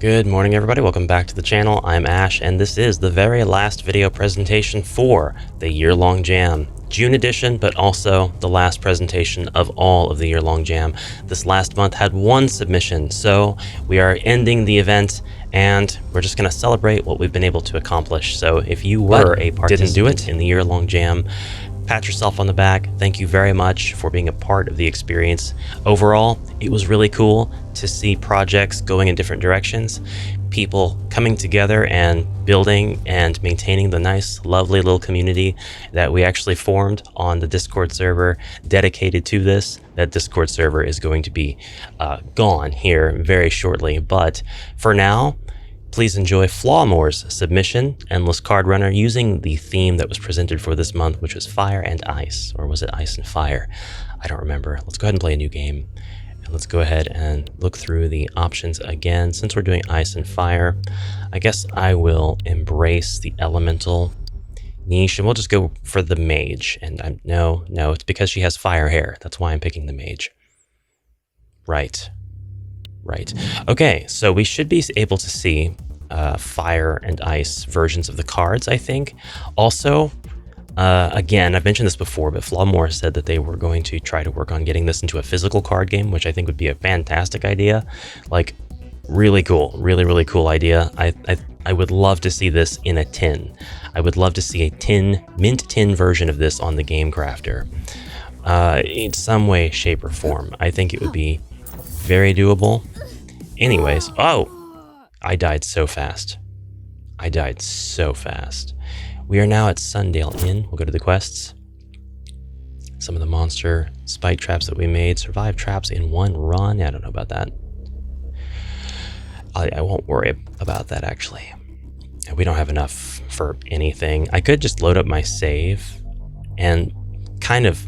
Good morning everybody, welcome back to the channel. I'm Ash and this is the very last video presentation for the year-long jam. June edition, but also the last presentation of all of the year-long jam. This last month had one submission, so we are ending the event and we're just going to celebrate what we've been able to accomplish. So if you were a participant in the year-long jam, pat yourself on the back. Thank you very much for being a part of the experience. Overall, it was really cool to see projects going in different directions, people coming together and building and maintaining the nice, lovely little community that we actually formed on the Discord server dedicated to this. That Discord server is going to be gone here very shortly, but for now, please enjoy Flawmore's submission, Endless Card Runner, using the theme that was presented for this month, which was Fire and Ice, or was it Ice and Fire? I don't remember. Let's go ahead and play a new game. And let's go ahead and look through the options again. Since we're doing Ice and Fire, I guess I will embrace the Elemental niche, and we'll just go for the Mage. And no, it's because she has fire hair. That's why I'm picking the Mage. Right. Okay, so we should be able to see fire and ice versions of the cards, I think. Also, again, I've mentioned this before, but Flawmore said that they were going to try to work on getting this into a physical card game, which I think would be a fantastic idea. Like, really cool, really cool idea. I would love to see this in a tin. I would love to see a mint tin version of this on the Game Crafter. In some way, shape, or form. I think it would be very doable. Anyways, I died so fast. We are now at Sundale Inn. We'll go to the quests. Some of the monster spike traps that we made. Survive traps in one run. I don't know about that. I won't worry about that, actually. We don't have enough for anything. I could just load up my save and kind of,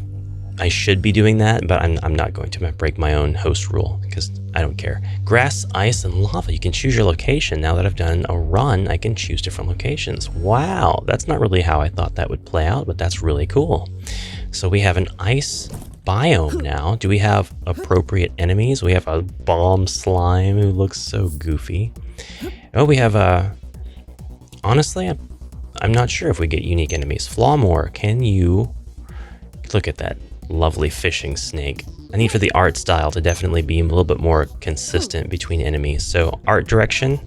I should be doing that, but I'm not going to. Break my own host rule because I don't care. Grass, ice, and lava. You can choose your location. Now that I've done a run, I can choose different locations. Wow, that's not really how I thought that would play out, but that's really cool. So we have an ice biome now. Do we have appropriate enemies? We have a bomb slime who looks so goofy. Oh, we have honestly, I'm not sure if we get unique enemies. Flawmore, can you look at that lovely fishing snake? I need for the art style to definitely be a little bit more consistent between enemies. So art direction,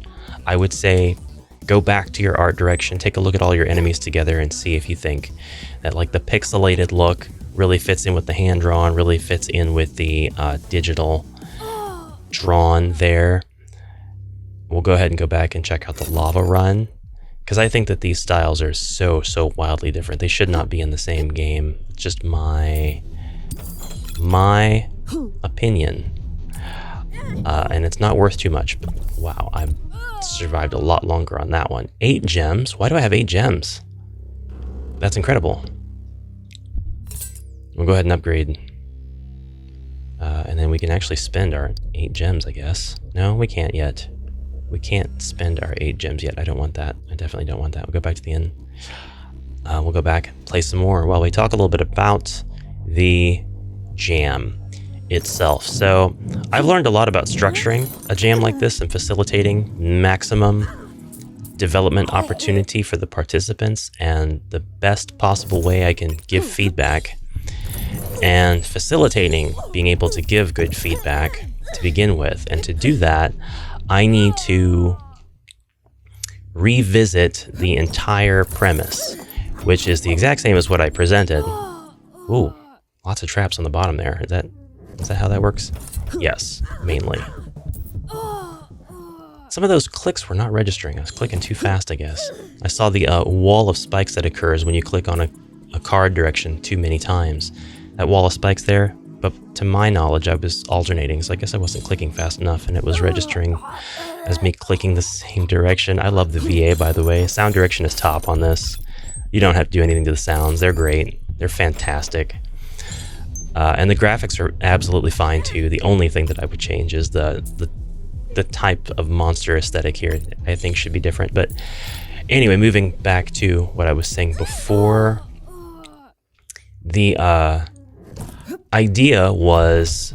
I would say go back to your art direction, take a look at all your enemies together and see if you think that like the pixelated look really fits in with the hand drawn, really fits in with the digital drawn there. We'll go ahead and go back and check out the lava run, because I think that these styles are so wildly different. They should not be in the same game. It's just my opinion. And it's not worth too much, but wow, I've survived a lot longer on that one. 8 gems? Why do I have 8 gems? That's incredible. We'll go ahead and upgrade. And then we can actually spend our 8 gems, I guess. No, we can't yet. We can't spend our 8 gems yet. I don't want that. I definitely don't want that. We'll go back to the inn. We'll go back and play some more while we talk a little bit about the jam itself. So I've learned a lot about structuring a jam like this and facilitating maximum development opportunity for the participants, and the best possible way I can give feedback and facilitating being able to give good feedback to begin with. And to do that, I need to revisit the entire premise, which is the exact same as what I presented. Ooh, lots of traps on the bottom there. Is that how that works? Yes, mainly. Some of those clicks were not registering. I was clicking too fast, I guess. I saw the wall of spikes that occurs when you click on a card direction too many times. That wall of spikes there, but to my knowledge, I was alternating, so I guess I wasn't clicking fast enough, and it was registering as me clicking the same direction. I love the VA, by the way. Sound direction is top on this. You don't have to do anything to the sounds. They're great. They're fantastic. And the graphics are absolutely fine, too. The only thing that I would change is the type of monster aesthetic here, I think, should be different. But anyway, moving back to what I was saying before, the idea was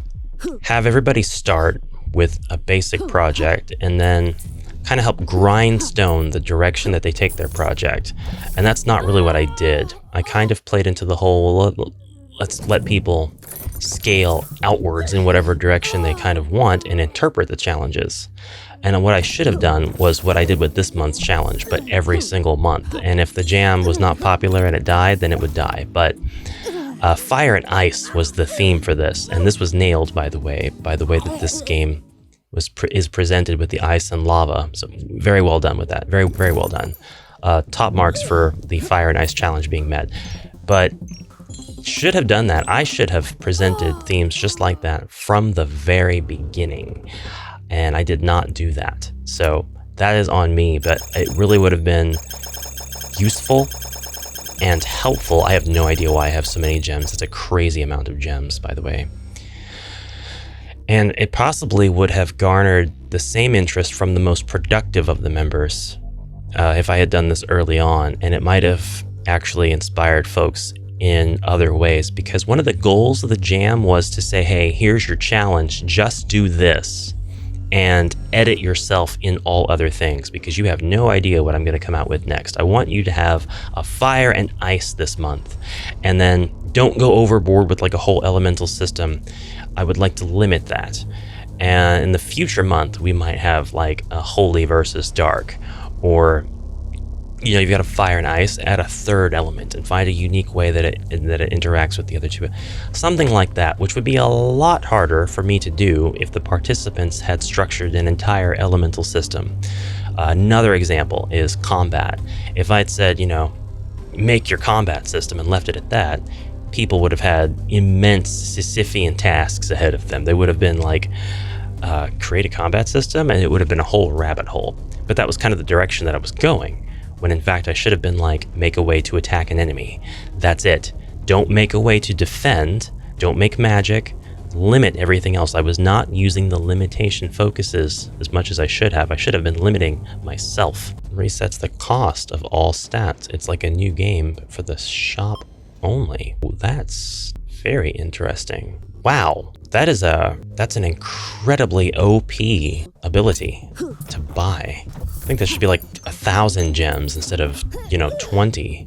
have everybody start with a basic project, and then kind of help grindstone the direction that they take their project. And that's not really what I did. I kind of played into the whole, let's let people scale outwards in whatever direction they kind of want and interpret the challenges. And what I should have done was what I did with this month's challenge, but every single month. And if the jam was not popular and it died, then it would die. But fire and ice was the theme for this. And this was nailed, by the way that this game is presented with the ice and lava. So very well done with that. Very, very well done. Top marks for the fire and ice challenge being met. But should have done that. I should have presented themes just like that from the very beginning. And I did not do that. So that is on me, but it really would have been useful and helpful. I have no idea why I have so many gems. It's a crazy amount of gems, by the way. And it possibly would have garnered the same interest from the most productive of the members if I had done this early on. And it might have actually inspired folks in other ways, because one of the goals of the jam was to say, hey, here's your challenge, just do this and edit yourself in all other things, because you have no idea what I'm going to come out with next. I want you to have a fire and ice this month, and then don't go overboard with like a whole elemental system. I would like to limit that. And in the future month, we might have like a holy versus dark, or you've got a fire and ice, add a third element and find a unique way that it interacts with the other two. Something like that, which would be a lot harder for me to do if the participants had structured an entire elemental system. Another example is combat. If I'd said, make your combat system and left it at that, people would have had immense Sisyphean tasks ahead of them. They would have been like, create a combat system, and it would have been a whole rabbit hole. But that was kind of the direction that I was going, when in fact I should have been like, make a way to attack an enemy. That's it. Don't make a way to defend. Don't make magic. Limit everything else. I was not using the limitation focuses as much as I should have. I should have been limiting myself. Resets the cost of all stats. It's like a new game but for the shop only. Ooh, that's very interesting. Wow. That's an incredibly OP ability to buy. I think that should be like 1,000 gems instead of, 20,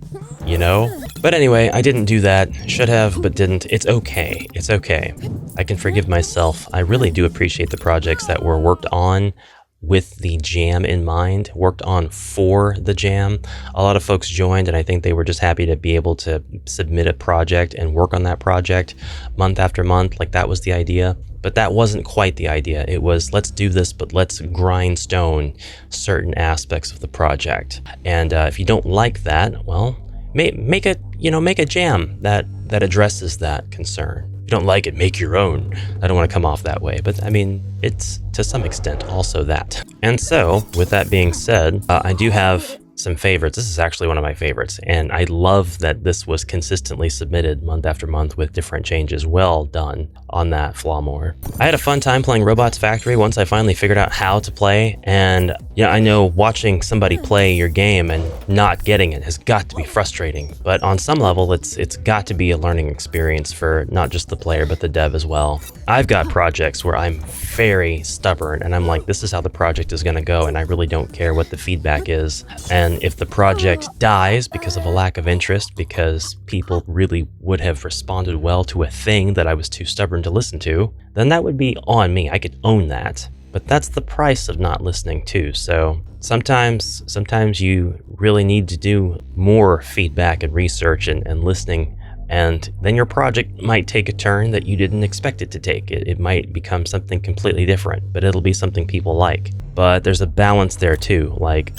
But anyway, I didn't do that. Should have, but didn't. It's okay. It's okay. I can forgive myself. I really do appreciate the projects that were worked on with the jam in mind, worked on for the jam. A lot of folks joined, and I think they were just happy to be able to submit a project and work on that project month after month. Like, that was the idea. But that wasn't quite the idea. It was, let's do this, but let's grindstone certain aspects of the project. And if you don't like that, well, make a jam that addresses that concern. If you don't like it, make your own. I don't want to come off that way, but I mean, it's to some extent also that. And so, with that being said, I do have some favorites. This is actually one of my favorites, and I love that this was consistently submitted month after month with different changes. Well done on that, Flawmore. I had a fun time playing Robots Factory once I finally figured out how to play, and I know watching somebody play your game and not getting it has got to be frustrating, but on some level it's got to be a learning experience for not just the player but the dev as well. I've got projects where I'm very stubborn and I'm like, this is how the project is going to go, and I really don't care what the feedback is. And if the project dies because of a lack of interest, because people really would have responded well to a thing that I was too stubborn to listen to, then that would be on me. I could own that. But that's the price of not listening too. So sometimes you really need to do more feedback and research and listening, and then your project might take a turn that you didn't expect it to take. It might become something completely different, but it'll be something people like. But there's a balance there too. Like,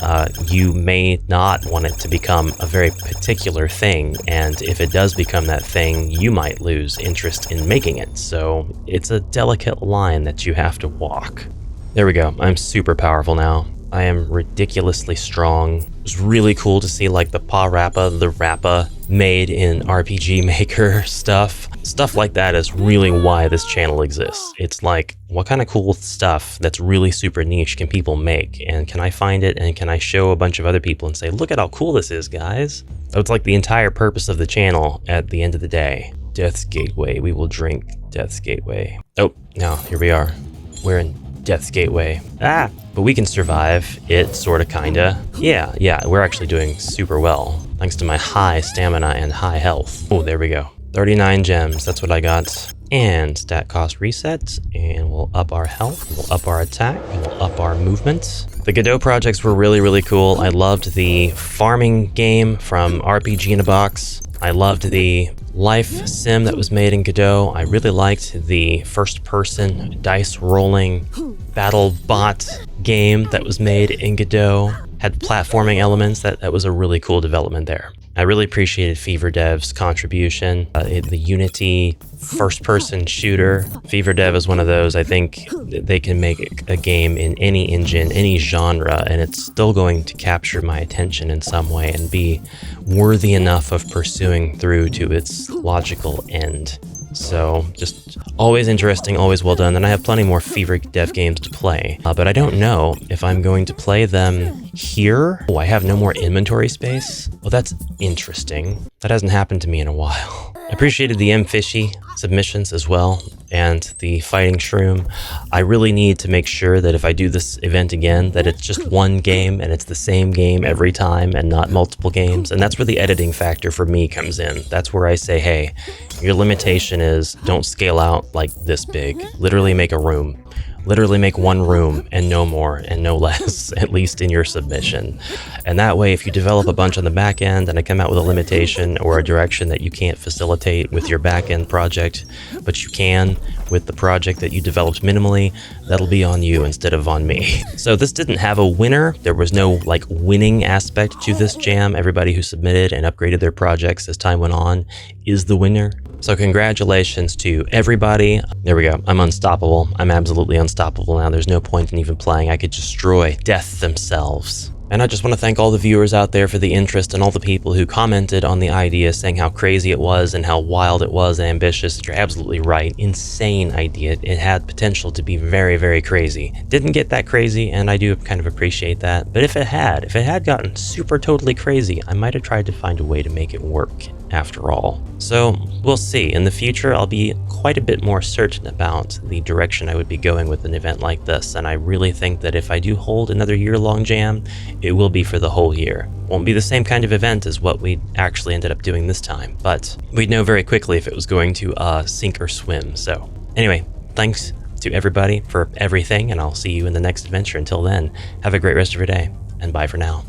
you may not want it to become a very particular thing, and if it does become that thing, you might lose interest in making it. So it's a delicate line that you have to walk. There we go. I'm super powerful now. I am ridiculously strong. It was really cool to see like the Pa-Rappa, the Rappa made in RPG Maker stuff. Stuff like that is really why this channel exists. It's like, what kind of cool stuff that's really super niche can people make? And can I find it and can I show a bunch of other people and say, look at how cool this is, guys? So it's like the entire purpose of the channel at the end of the day. Death's Gateway. We will drink Death's Gateway. Oh, now here we are. We're in Death's Gateway. Ah, but we can survive it, sorta, kinda. Yeah, we're actually doing super well, thanks to my high stamina and high health. Oh, there we go. 39 gems, that's what I got. And stat cost reset, and we'll up our health, we'll up our attack, and we'll up our movement. The Godot projects were really cool. I loved the farming game from RPG in a Box. I loved the life sim that was made in Godot. I really liked the first-person dice rolling battle bot game that was made in Godot. Had platforming elements. That was a really cool development there. I really appreciated Fever Dev's contribution. The Unity first-person shooter. Fever Dev is one of those, I think they can make a game in any engine, any genre, and it's still going to capture my attention in some way and be worthy enough of pursuing through to its logical end. So just always interesting, always well done. And I have plenty more Fever Dev games to play, but I don't know if I'm going to play them here. Oh, I have no more inventory space. Well, that's interesting. That hasn't happened to me in a while. I appreciated the M-Fishy submissions as well, and the Fighting Shroom. I really need to make sure that if I do this event again, that it's just one game and it's the same game every time and not multiple games. And that's where the editing factor for me comes in. That's where I say, hey, your limitation is don't scale out like this big. Literally make a room. Literally make one room and no more and no less, at least in your submission. And that way, if you develop a bunch on the back end and I come out with a limitation or a direction that you can't facilitate with your back end project, but you can with the project that you developed minimally, that'll be on you instead of on me. So this didn't have a winner. There was no like winning aspect to this jam. Everybody who submitted and upgraded their projects as time went on is the winner. So congratulations to everybody. There we go. I'm unstoppable. I'm absolutely unstoppable now. There's no point in even playing. I could destroy death themselves. And I just want to thank all the viewers out there for the interest and all the people who commented on the idea, saying how crazy it was and how wild it was and ambitious. You're absolutely right. Insane idea. It had potential to be very crazy. Didn't get that crazy, and I do kind of appreciate that. But if it had gotten super totally crazy, I might have tried to find a way to make it work after all. So we'll see. In the future, I'll be quite a bit more certain about the direction I would be going with an event like this. And I really think that if I do hold another year-long jam, it will be for the whole year. Won't be the same kind of event as what we actually ended up doing this time, but we'd know very quickly if it was going to sink or swim. So anyway, thanks to everybody for everything, and I'll see you in the next adventure. Until then, have a great rest of your day, and bye for now.